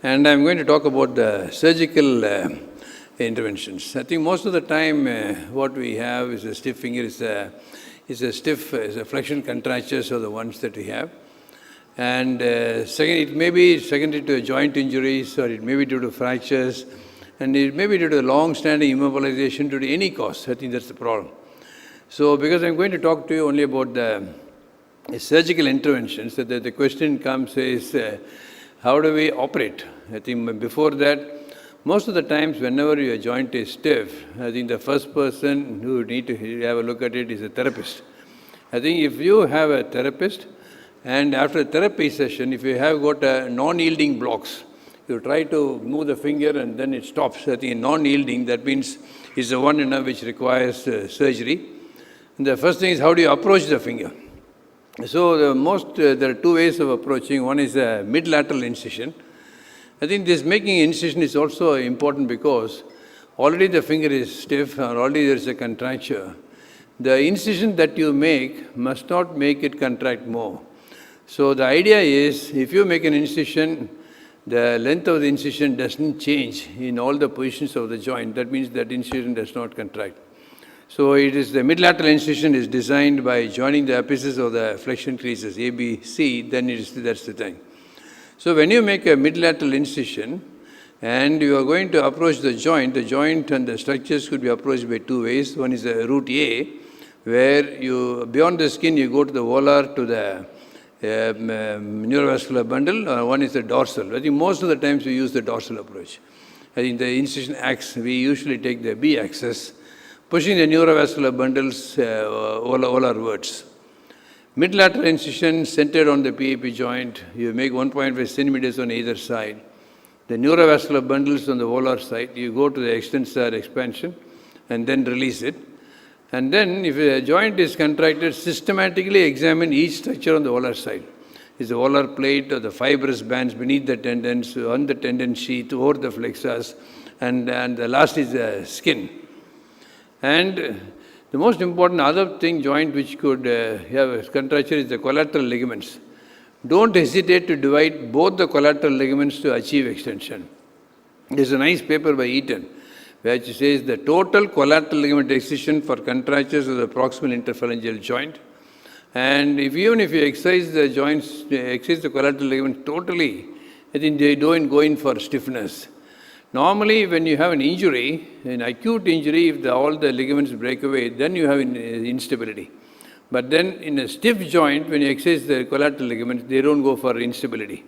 And I'm going to talk about the surgical interventions. I think most of the time what we have is a stiff finger, is a flexion contractures are the ones that we have. And second, it may be secondary to joint injuries, or it may be due to fractures, and it may be due to long-standing immobilization due to any cause. I think that's the problem. So because I'm going to talk to you only about the surgical interventions, so the question comes is, how do we operate? I think before that, most of the times whenever your joint is stiff, I think the first person who need to have a look at it is a therapist. I think if you have a therapist, and after a therapy session, if you have got non-yielding blocks, you try to move the finger and then it stops. I think non-yielding, that means is the one which requires surgery. And the first thing is, how do you approach the finger? So there are two ways of approaching. One is a mid-lateral incision. I think this making incision is also important because already the finger is stiff or already there is a contracture. The incision that you make must not make it contract more. So the idea is, if you make an incision, the length of the incision doesn't change in all the positions of the joint. That means that incision does not contract. So it is the mid-lateral incision is designed by joining the apices of the flexion creases A, B, C, then that's the thing. So when you make a mid-lateral incision and you are going to approach the joint and the structures could be approached by two ways. One is the route A, where you, beyond the skin, you go to the volar, to the neurovascular bundle, or one is the dorsal. I think most of the times we use the dorsal approach. I think the incision axis, we usually take the B axis, pushing the neurovascular bundles volarwards. Mid-lateral incision centered on the PIP joint, you make 1.5 centimeters on either side. The neurovascular bundles on the volar side, you go to the extensor expansion and then release it. And then if a joint is contracted, systematically examine each structure on the volar side. Is the volar plate or the fibrous bands beneath the tendons, on the tendon sheath, over the flexors, and the last is the skin. And the most important other thing, joint which could have a contracture is the collateral ligaments. Don't hesitate to divide both the collateral ligaments to achieve extension. There's a nice paper by Eaton, which says the total collateral ligament excision for contractures of the proximal interphalangeal joint. And even if you exercise the joints, exercise the collateral ligament totally, I think they don't go in for stiffness. Normally, when you have an injury, an acute injury, if all the ligaments break away, then you have instability. But then in a stiff joint, when you exercise the collateral ligaments, they don't go for instability.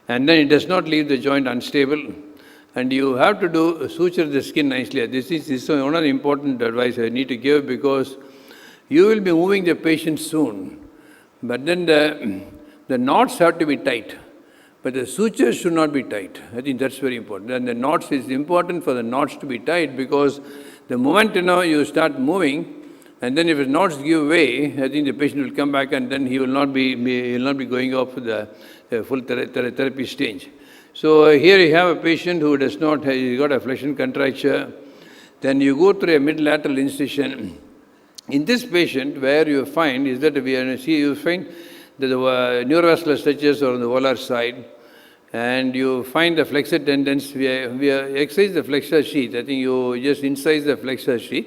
And then it does not leave the joint unstable. And you have to suture the skin nicely. This is one of the important advice I need to give, because you will be moving the patient soon. But then the knots have to be tight. But the sutures should not be tight. I think that's very important. And the knots, is important for the knots to be tight, because the moment you start moving, and then if the knots give way, I think the patient will come back and then he will not be going off the full therapy stage. So here you have a patient who does not have, he's got a flexion contracture. Then you go through a mid-lateral incision. In this patient, where you find is that you find that the neurovascular structures are on the volar side, and you find the flexor tendons. We exercise the flexor sheath. I think you just incise the flexor sheath.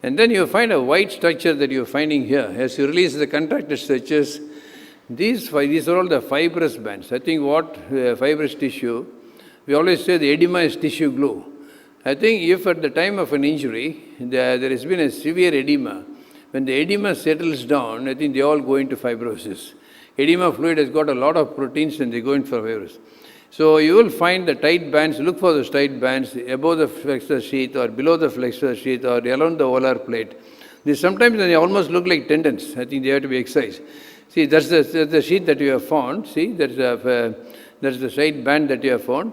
And then you find a white structure that you're finding here. As you release the contracted structures, these are all the fibrous bands. I think what fibrous tissue, we always say the edema is tissue glue. I think if at the time of an injury, there has been a severe edema, when the edema settles down, I think they all go into fibrosis. Edema fluid has got a lot of proteins and they go into fibrosis. So you will find the tight bands, look for those tight bands above the flexor sheath or below the flexor sheath or around the volar plate. Sometimes they almost look like tendons. I think they have to be excised. See, that's the sheath that you have found. See, that's the straight band that you have found.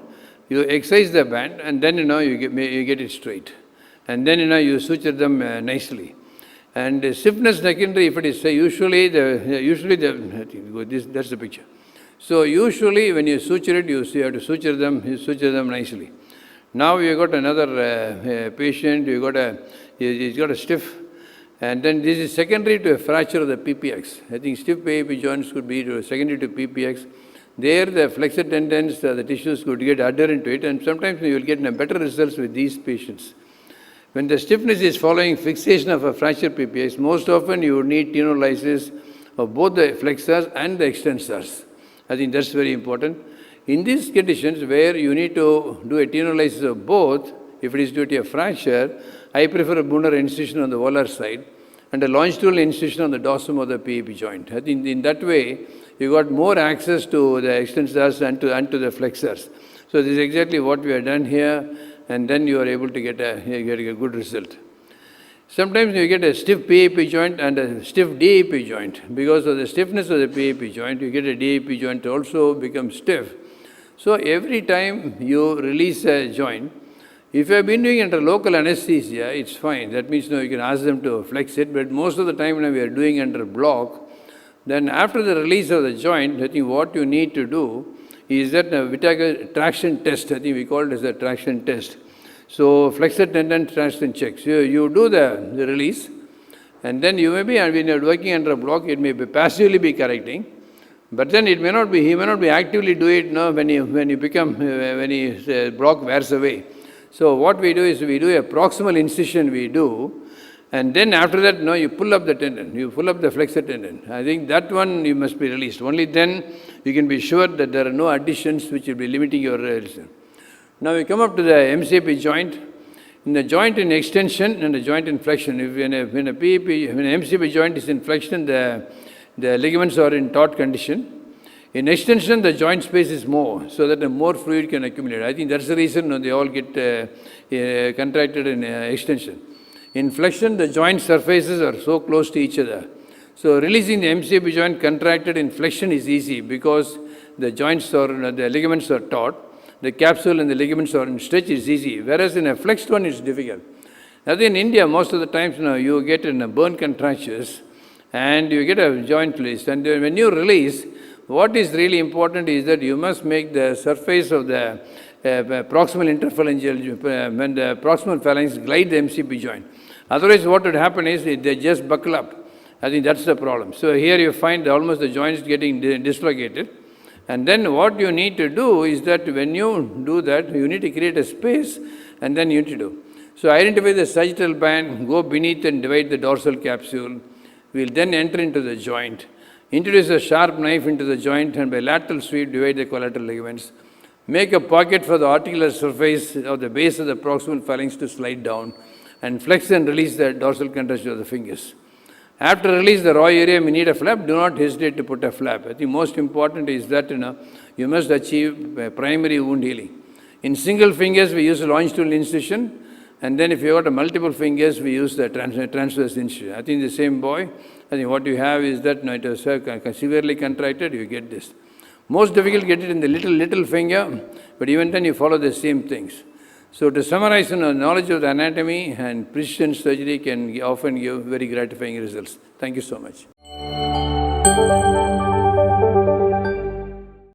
You excise the band and then you get it straight. And then you suture them nicely. And stiffness secondary, if it is usually that's the picture. So usually when you suture it, you have to suture them nicely. Now you got another patient. He's got a stiff And then this is secondary to a fracture of the PPX. I think stiff PIP joints could be secondary to PPX. There, the flexor tendons, the tissues could get adherent to it, and sometimes you will get better results with these patients. When the stiffness is following fixation of a fractured PPX, most often you would need tenolysis of both the flexors and the extensors. I think that's very important. In these conditions where you need to do a tenolysis of both, if it is due to a fracture, I prefer a Bunner incision on the volar side and a longitudinal incision on the dorsum of the PIP joint. I think in that way, you got more access to the extensors and to the flexors. So this is exactly what we have done here, and then you are able to get a good result. Sometimes you get a stiff PIP joint and a stiff DIP joint. Because of the stiffness of the PIP joint, you get a DIP joint to also become stiff. So every time you release a joint, if you have been doing under local anesthesia, it's fine. That means you can ask them to flex it, but most of the time when we are doing under block, then after the release of the joint, I think what you need to do is that a Whittaker traction test. I think we call it as a traction test. So flexor tendon traction checks. You do the release, and then you may be, and when you're working under a block, it may be passively be correcting, but then it may not be, he may not be actively do it when block wears away. So what we do is we do a proximal incision and then after that, you pull up the tendon, you pull up the flexor tendon. I think that one you must be released. Only then you can be sure that there are no additions which will be limiting your release. Now we come up to the MCP joint. In the joint in extension and the joint in flexion, when an MCP joint is in flexion, the ligaments are in taut condition. In extension, the joint space is more, so that more fluid can accumulate. I think that's the reason they all get contracted in extension. In flexion, the joint surfaces are so close to each other. So releasing the MCP joint contracted in flexion is easy because the ligaments are taut. The capsule and the ligaments are in stretch is easy, whereas in a flexed one it's difficult. Now in India, most of the times you get in a burn contractures and you get a joint release. And when you release, what is really important is that you must make the surface of the proximal interphalangeal, when the proximal phalanx glide the MCP joint. Otherwise, what would happen is they just buckle up. I think that's the problem. So here you find almost the joints getting dislocated. And then what you need to do is that when you do that, you need to create a space and then you need to do. So identify the sagittal band, go beneath and divide the dorsal capsule. We'll then enter into the joint. Introduce a sharp knife into the joint and by lateral sweep divide the collateral ligaments. Make a pocket for the articular surface of the base of the proximal phalanx to slide down and flex and release the dorsal contraction of the fingers. After release the raw area may need a flap, do not hesitate to put a flap. I think most important is that you must achieve primary wound healing. In single fingers we use a longitudinal incision, and then if you got multiple fingers we use the transverse incision. I think the same boy, I think what you have is that it is severely contracted, you get this. Most difficult get it in the little finger, but even then you follow the same things. So to summarize, knowledge of the anatomy and precision surgery can often give very gratifying results. Thank you so much.